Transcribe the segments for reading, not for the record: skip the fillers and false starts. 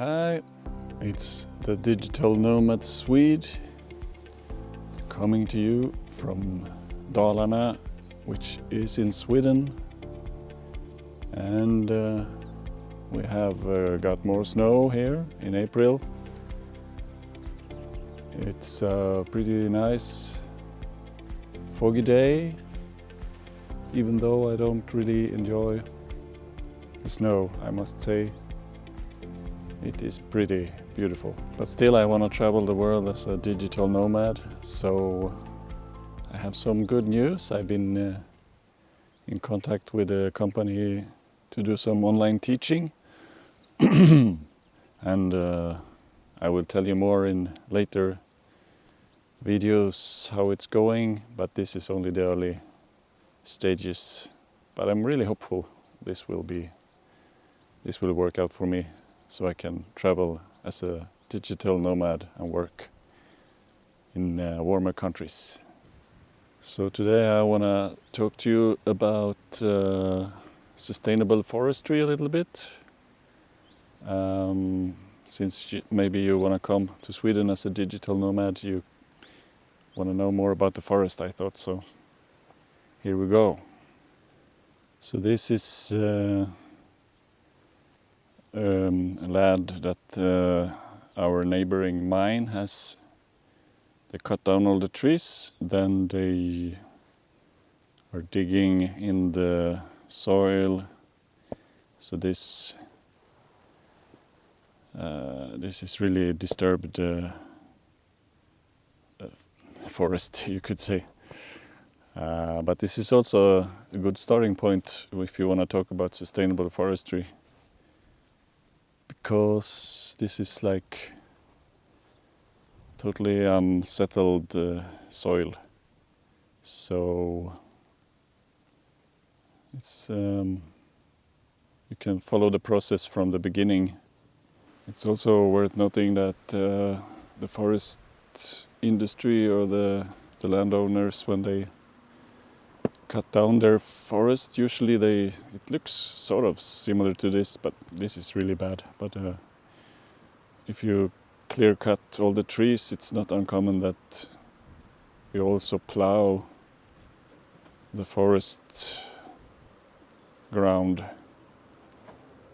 Hi, it's the Digital Nomad Swede coming to you from Dalarna, which is in Sweden. And we have got more snow here in April. It's a pretty nice foggy day, even though I don't really enjoy the snow, I must say. It is pretty beautiful. But still I want to travel the world as a digital nomad, so I have some good news. I've been in contact with a company to do some online teaching. And I will tell you more in later videos how it's going, but this is only the early stages. But I'm really hopeful this will work out for me, so I can travel as a digital nomad and work in warmer countries. So today I want to talk to you about sustainable forestry a little bit. Since maybe you want to come to Sweden as a digital nomad, you want to know more about the forest, I thought, so here we go. So this is a land that our neighboring mine has. They cut down all the trees, then they are digging in the soil. So this is really disturbed forest, you could say. But this is also a good starting point if you want to talk about sustainable forestry, because this is like totally unsettled soil. So it's you can follow the process from the beginning. It's also worth noting that the forest industry or the landowners, when they cut down their forest, usually it looks sort of similar to this, but this is really bad. But if you clear cut all the trees, it's not uncommon that you also plough the forest ground.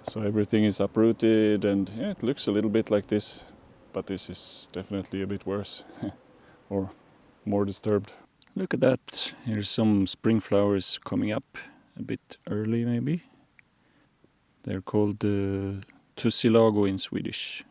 So everything is uprooted, and yeah, it looks a little bit like this, but this is definitely a bit worse or more disturbed. Look at that, here's some spring flowers coming up a bit early maybe. They're called tussilago in Swedish.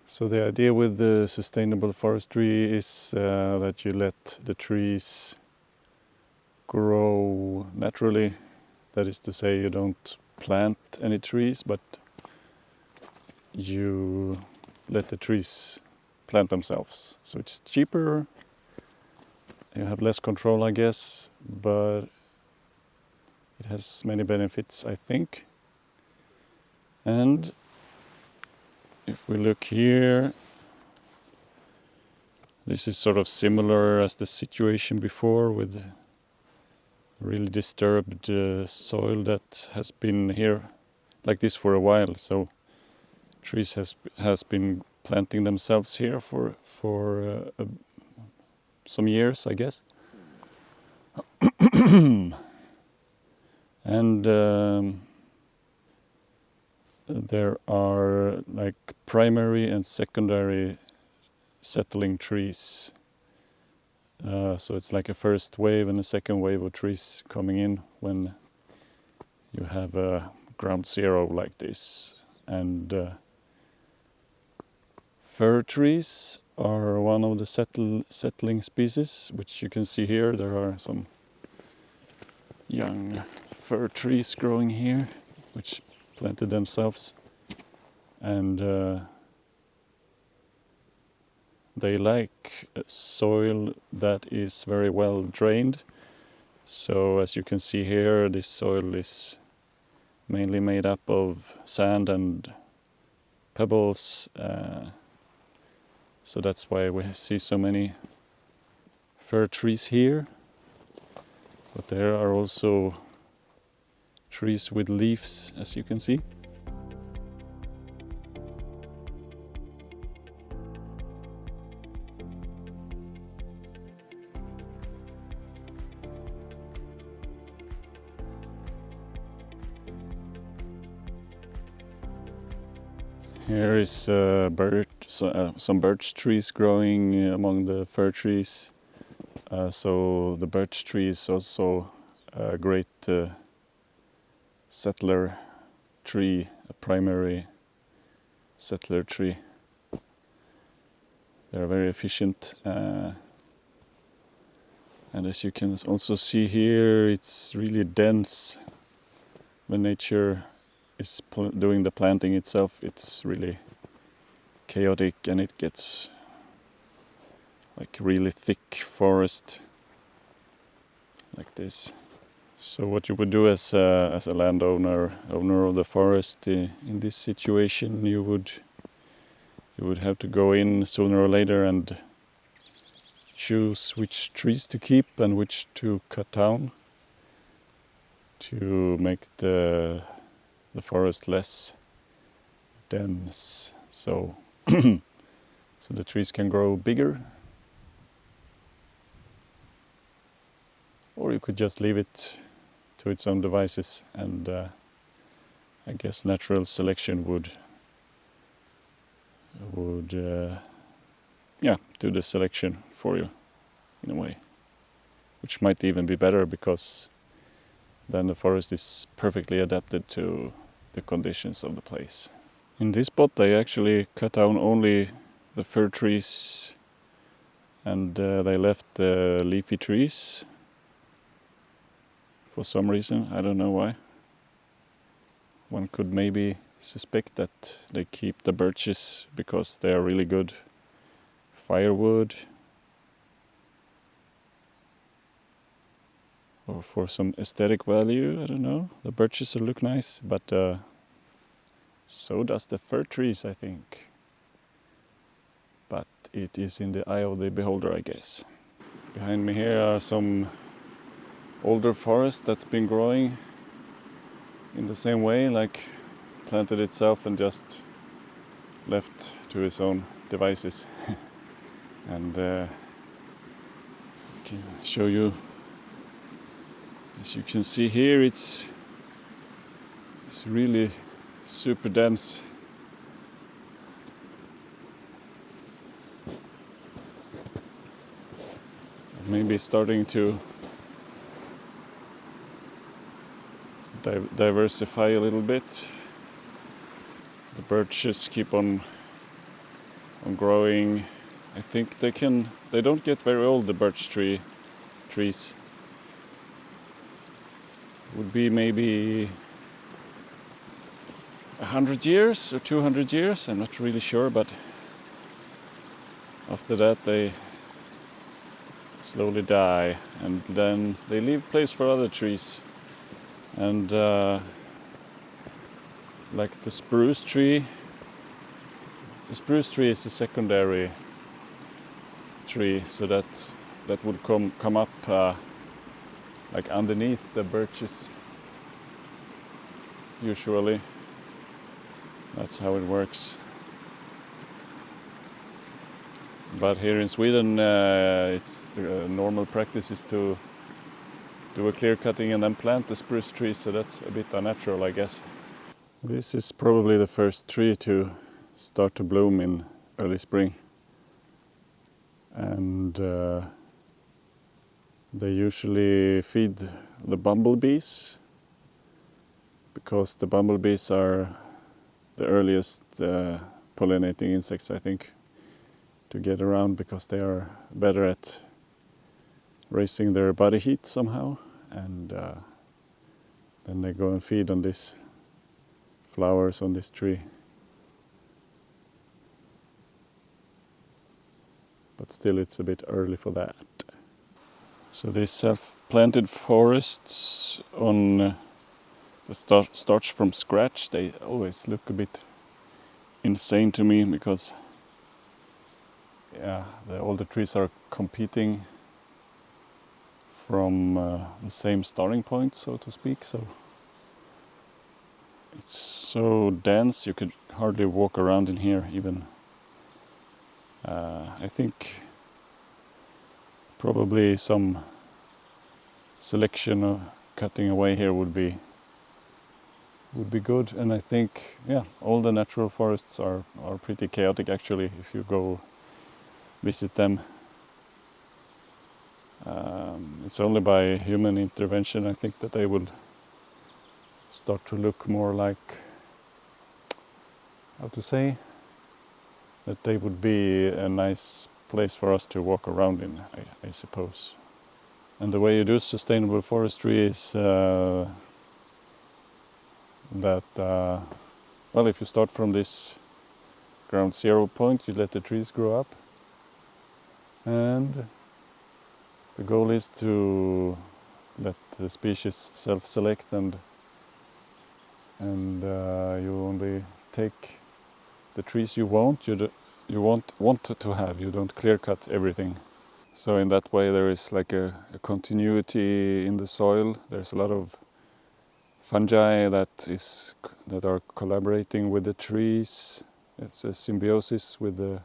So the idea with the sustainable forestry is that you let the trees grow naturally. That is to say, you don't plant any trees, but you let the trees plant themselves. So it's cheaper. You have less control, I guess, but it has many benefits, I think. And if we look here, this is sort of similar as the situation before, with really disturbed soil that has been here like this for a while. So trees has been planting themselves here for some years, I guess. And there are like primary and secondary settling trees. So it's like a first wave and a second wave of trees coming in when you have a ground zero like this. And fir trees are one of the settling species, which you can see here. There are some young fir trees growing here, which planted themselves, and they like soil that is very well drained. So as you can see here, this soil is mainly made up of sand and pebbles. So that's why we see so many fir trees here. But there are also trees with leaves, as you can see. Here is some birch trees growing among the fir trees. So the birch tree is also a great settler tree, a primary settler tree. They're very efficient, and as you can also see here, it's really dense. When nature is doing the planting itself, it's really chaotic and it gets like really thick forest like this. So what you would do as a landowner, owner of the forest, in this situation, you would have to go in sooner or later and choose which trees to keep and which to cut down to make the forest less dense, so so the trees can grow bigger. Or you could just leave it to its own devices, and I guess natural selection would do the selection for you in a way, which might even be better, because then the forest is perfectly adapted to the conditions of the place. In this spot they actually cut down only the fir trees, and they left the leafy trees for some reason. I don't know why. One could maybe suspect that they keep the birches because they are really good firewood, or for some aesthetic value. I don't know. The birches look nice, but so does the fir trees, I think. But it is in the eye of the beholder, I guess. Behind me here are some older forest that's been growing in the same way, like planted itself and just left to its own devices. And I can show you, as you can see here, it's really super dense. Maybe starting to diversify a little bit. The birches keep on growing. I think they don't get very old, the birch trees. Would be maybe 100 years or 200 years, I'm not really sure, but after that they slowly die, and then they leave place for other trees. And like the spruce tree is a secondary tree, so that would come up like underneath the birches. Usually, that's how it works. But here in Sweden, it's normal practice is to do a clear cutting and then plant the spruce trees, so that's a bit unnatural, I guess. This is probably the first tree to start to bloom in early spring. And they usually feed the bumblebees, because the bumblebees are the earliest pollinating insects, I think, to get around, because they are better at raising their body heat somehow, and then they go and feed on these flowers on this tree. But still, it's a bit early for that. So these self-planted forests that starts from scratch, they always look a bit insane to me, because all the trees are competing from the same starting point, so to speak. So it's so dense you could hardly walk around in here even. I think probably some selection of cutting away here would be would be good. And I think, yeah, all the natural forests are pretty chaotic actually if you go visit them. It's only by human intervention I think that they will start to look more like, how to say, that they would be a nice place for us to walk around in, I suppose. And the way you do sustainable forestry is that, well, if you start from this ground zero point, you let the trees grow up, and the goal is to let the species self-select, and you only take the trees you want to have. You don't clear cut everything. So in that way there is like a continuity in the soil. There's a lot of fungi that are collaborating with the trees. It's a symbiosis with the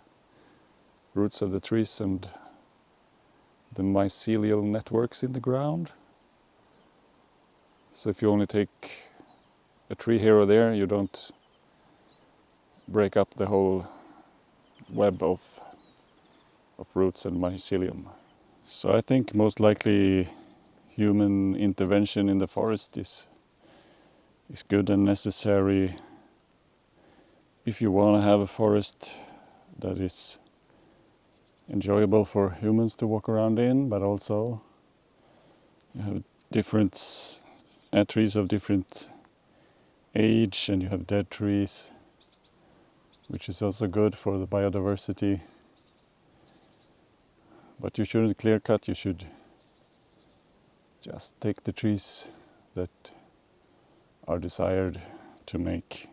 roots of the trees and the mycelial networks in the ground. So if you only take a tree here or there, you don't break up the whole web of roots and mycelium. So I think most likely human intervention in the forest is good and necessary if you want to have a forest that is enjoyable for humans to walk around in, but also you have different trees of different age, and you have dead trees, which is also good for the biodiversity. But you shouldn't clear cut, you should just take the trees that are desired to make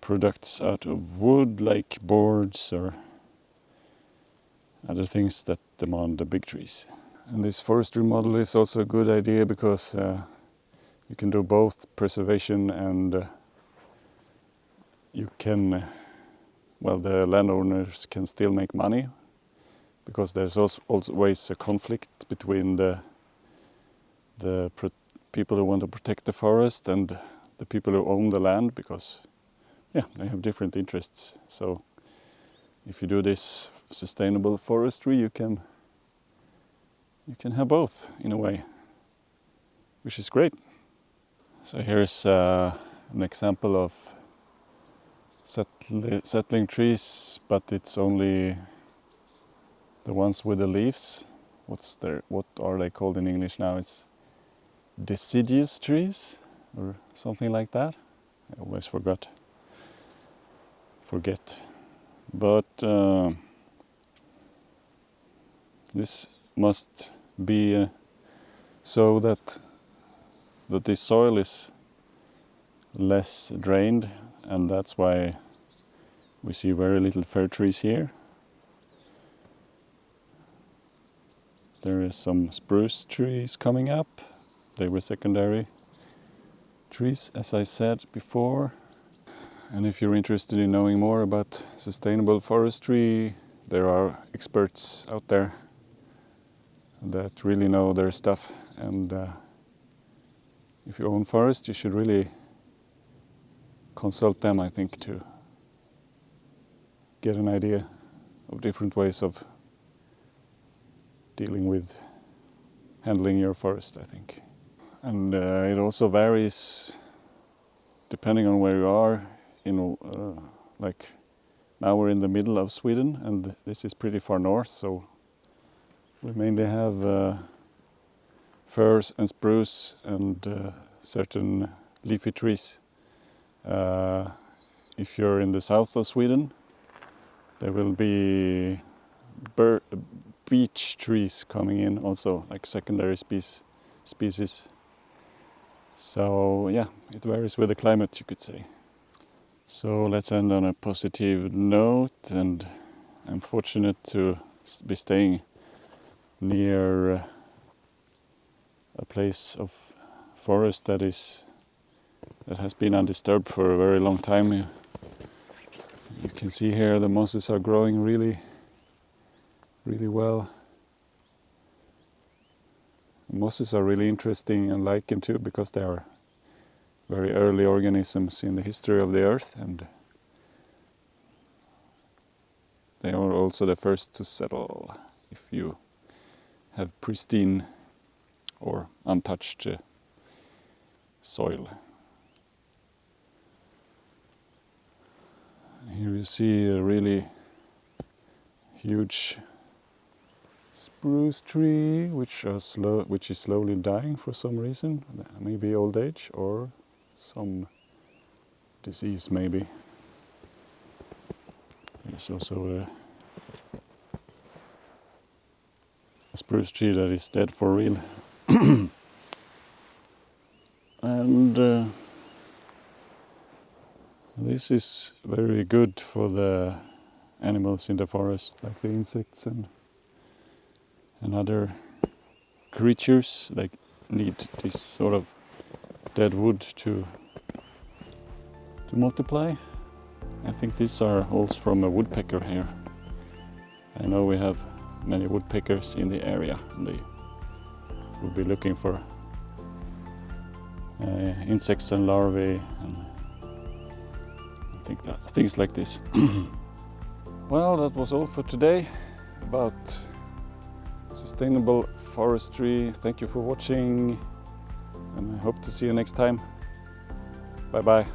products out of wood, like boards or other things that demand the big trees. And this forestry model is also a good idea because you can do both preservation and you can, well, the landowners can still make money, because there's also always a conflict between the people who want to protect the forest and the people who own the land, because they have different interests. So if you do this sustainable forestry, you can have both in a way, which is great. So here's an example of settling trees, but it's only the ones with the leaves. What are they called in English now? It's deciduous trees or something like that. I always forget. But this must be so that the soil is less drained, and that's why we see very little fir trees here. There is some spruce trees coming up. They were secondary trees, as I said before. And if you're interested in knowing more about sustainable forestry, there are experts out there that really know their stuff. And if you own forest, you should really consult them, I think, to get an idea of different ways of dealing with handling your forest, I think. And it also varies depending on where you are. Like now we're in the middle of Sweden, and this is pretty far north, so we mainly have firs and spruce and certain leafy trees. If you're in the south of Sweden, there will be beech trees coming in also, like secondary species. So yeah, it varies with the climate, you could say. So let's end on a positive note, and I'm fortunate to be staying near a place of forest that has been undisturbed for a very long time. You can see here the mosses are growing really well. Mosses are really interesting, and lichen too, because they are very early organisms in the history of the earth, and they are also the first to settle if you have pristine or untouched soil. Here you see a really huge spruce tree which is slowly dying for some reason, maybe old age or some disease maybe. There's also a spruce tree that is dead for real. And this is very good for the animals in the forest, like the insects and other creatures. They need this sort of dead wood to multiply. I think these are holes from a woodpecker here. I know we have many woodpeckers in the area, and they will be looking for insects and larvae and things like this. Well, that was all for today about sustainable forestry. Thank you for watching, and I hope to see you next time. Bye bye.